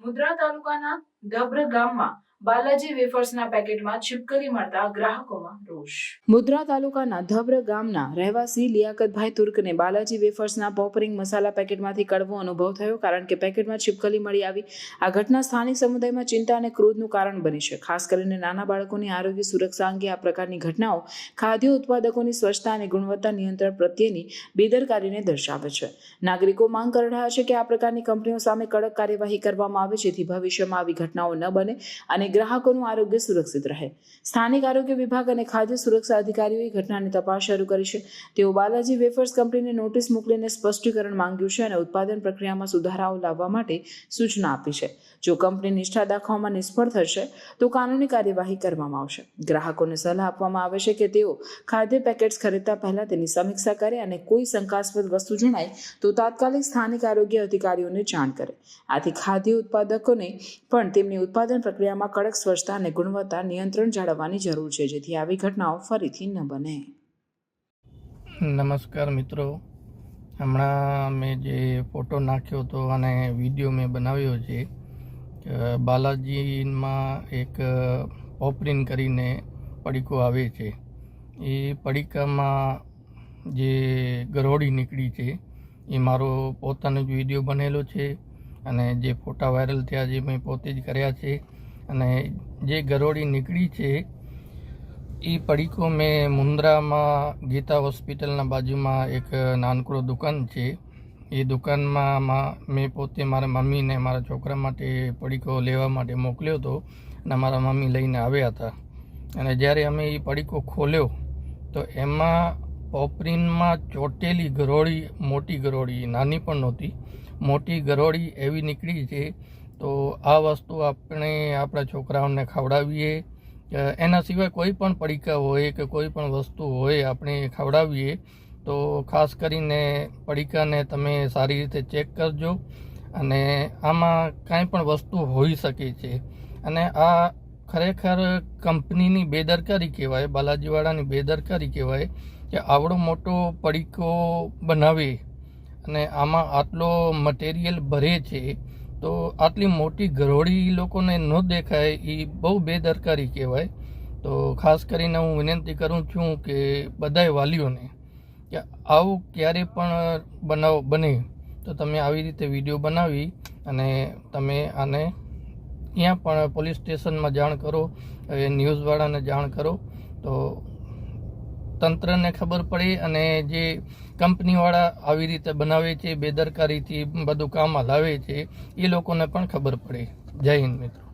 મુદ્રા તાલુકાના ધબ્ર ગામમાં બાલાજી વેફર્સના પેકેટમાં છીપકલી મળતા ગ્રાહકોમાં રોષ. મુદ્રા તાલુકાના ધબ્ર ગામના રહેવાસી લિયાકતભાઈ તુર્કને બાલાજી વેફર્સના પોપરિંગ મસાલા પેકેટમાંથી કડવો અનુભવ થયો, કારણ કે પેકેટમાં છીપકલી મળી આવી. આ ઘટના સ્થાનિક સમુદાયમાં ચિંતા અને ક્રોધનું કારણ બની છે. ખાસ કરીને નાના બાળકોની આરોગ્ય સુરક્ષા અંગે આ પ્રકારની ઘટનાઓ ખાદ્ય ઉત્પાદકોની સ્વચ્છતા અને ગુણવત્તા નિયંત્રણ પ્રત્યેની બેદરકારીને દર્શાવે છે. નાગરિકો માંગ કરી રહ્યા છે કે આ પ્રકારની કંપનીઓ સામે કડક કાર્યવાહી કરવામાં આવે, જેથી ભવિષ્યમાં આવી ઘટનાઓ ન બને અને ગ્રાહકોનું આરોગ્ય સુરક્ષિત રહે. સ્થાનિક આરોગ્ય વિભાગ અને ખાદ્ય સુરક્ષા અધિકારીઓએ ઘટનાની તપાસ શરૂ કરી છે. તેઓ બાલાજી વેફર્સ કંપનીને નોટિસ મોકલીને સ્પષ્ટીકરણ માંગ્યું છે અને ઉત્પાદન પ્રક્રિયામાં સુધારાઓ લાવવા માટે સૂચના આપી છે. જો કંપની નિષ્ઠા દાખવવામાં નિષ્ફળ થશે તો કાનૂની કાર્યવાહી કરવામાં આવશે. ગ્રાહકોને સલાહ આપવામાં આવે છે કે તેઓ ખાદ્ય પેકેટ્સ ખરીદતા પહેલા તેની સમીક્ષા કરે અને કોઈ શંકાસ્પદ વસ્તુ જણાય તો તાત્કાલિક સ્થાનિક આરોગ્ય અધિકારીઓને જાણ કરે. આથી ખાદ્ય ઉત્પાદકોને પણ તેમની ઉત્પાદન પ્રક્રિયામાં કડક સ્વચ્છતા અને ગુણવત્તા નિયંત્રણ જાળવવાની જરૂર છે, જેથી આવી ઘટનાઓ ફરીથી ન બને. નમસ્કાર મિત્રો, હમણાં મેં જે ફોટો નાખ્યો હતો અને વિડીયો મેં બનાવ્યો છે, બાલાજીમાં એક પોપરીન કરીને પડીકો આવે છે. એ પડીકામાં જે ગરોળી નીકળી છે એ મારો પોતાનો જ વિડીયો બનેલો છે અને જે ફોટા વાયરલ થયા જે મેં પોતે જ કર્યા છે. અને જે ગરોળી નીકળી છે એ પડીકો મેં મુન્દ્રામાં ગીતા હોસ્પિટલના બાજુમાં એક નાનકડો દુકાન છે, એ દુકાનમાં મેં પોતે મારા મમ્મીને મારા છોકરા માટે પડીકો લેવા માટે મોકલ્યો હતો અને મારા મમ્મી લઈને આવ્યા હતા. અને જ્યારે અમે એ પડીકો ખોલ્યો તો એમાં પોપરીનમાં ચોટેલી ગરોળી, મોટી ગરોળી, નાની પણ નહોતી, મોટી ગરોળી એવી નીકળી છે. તો આ વસ્તુ આપણે આપણા છોકરાઓને ખવડાવીએ, એના સિવાય કોઈ પણ પડીકા હોય કે કોઈ પણ વસ્તુ હોય આપણે ખવડાવીએ તો ખાસ કરીને પડીકાને તમે સારી રીતે ચેક કરજો. અને આમાં કાંઈ પણ વસ્તુ હોઈ શકે છે. અને આ ખરેખર કંપનીની બેદરકારી કહેવાય, બાલાજીવાળાની બેદરકારી કહેવાય કે આવડો મોટો પડીકો બનાવે અને આમાં આટલો મટીરિયલ ભરે છે, તો આટલી મોટી ગરોળી લોકોને ન દેખાય એ બહુ બેદરકારી કહેવાય. તો ખાસ કરીને હું વિનંતી કરું છું કે બધાય વાલીઓને કે આવું ક્યારે પણ બનાવ બને તો તમે આવી રીતે વિડીયો બનાવી અને તમે આને ક્યાં પણ પોલીસ સ્ટેશનમાં જાણ કરો, ન્યૂઝવાળાને જાણ કરો તો તંત્રને ખબર પડે અને જે કંપનીવાળા આવી રીતે બનાવે છે, બેદરકારીથી બધું કામ હલાવે છે, એ લોકોને પણ ખબર પડે. જય હિન્દ મિત્રો.